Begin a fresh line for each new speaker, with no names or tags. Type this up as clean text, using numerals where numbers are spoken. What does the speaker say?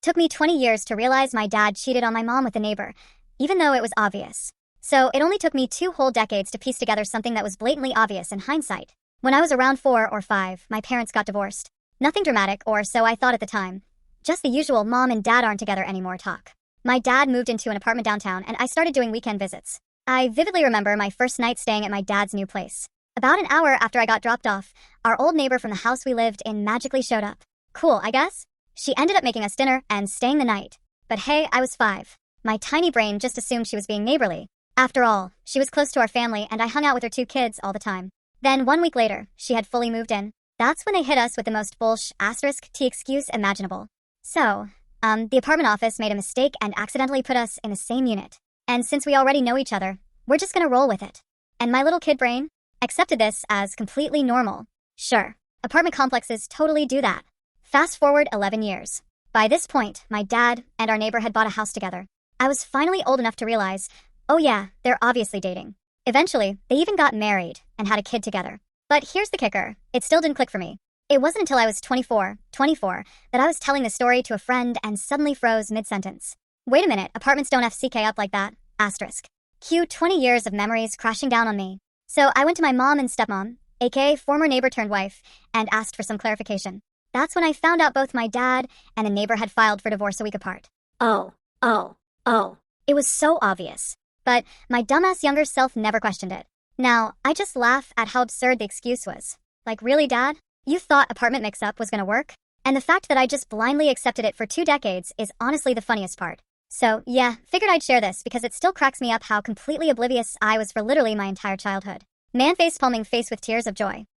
Took me 20 years to realize my dad cheated on my mom with a neighbor, even though it was obvious. So it only took me 2 whole decades to piece together something that was blatantly obvious in hindsight. When I was around 4 or 5, my parents got divorced. Nothing dramatic, or so I thought at the time. Just the usual mom and dad aren't together anymore talk. My dad moved into an apartment downtown and I started doing weekend visits. I vividly remember my first night staying at my dad's new place. About an hour after I got dropped off, our old neighbor from the house we lived in magically showed up. Cool, I guess? She ended up making us dinner and staying the night. But hey, I was 5. My tiny brain just assumed she was being neighborly. After all, she was close to our family and I hung out with her 2 kids all the time. Then 1 week later, she had fully moved in. That's when they hit us with the most **T excuse imaginable. So, the apartment office made a mistake and accidentally put us in the same unit. And since we already know each other, we're just gonna roll with it. And my little kid brain accepted this as completely normal. Sure, apartment complexes totally do that. Fast forward 11 years. By this point, my dad and our neighbor had bought a house together. I was finally old enough to realize, oh yeah, they're obviously dating. Eventually, they even got married and had a kid together. But here's the kicker, it still didn't click for me. It wasn't until I was 24, that I was telling the story to a friend and suddenly froze mid-sentence. Wait a minute, apartments don't FCK up like that, asterisk. Cue 20 years of memories crashing down on me. So I went to my mom and stepmom, aka former neighbor turned wife, and asked for some clarification. That's when I found out both my dad and the neighbor had filed for divorce a week apart. Oh. It was so obvious. But my dumbass younger self never questioned it. Now, I just laugh at how absurd the excuse was. Like, really, Dad? You thought apartment mix-up was gonna work? And the fact that I just blindly accepted it for 2 decades is honestly the funniest part. So, yeah, figured I'd share this because it still cracks me up how completely oblivious I was for literally my entire childhood. Man face palming face with tears of joy.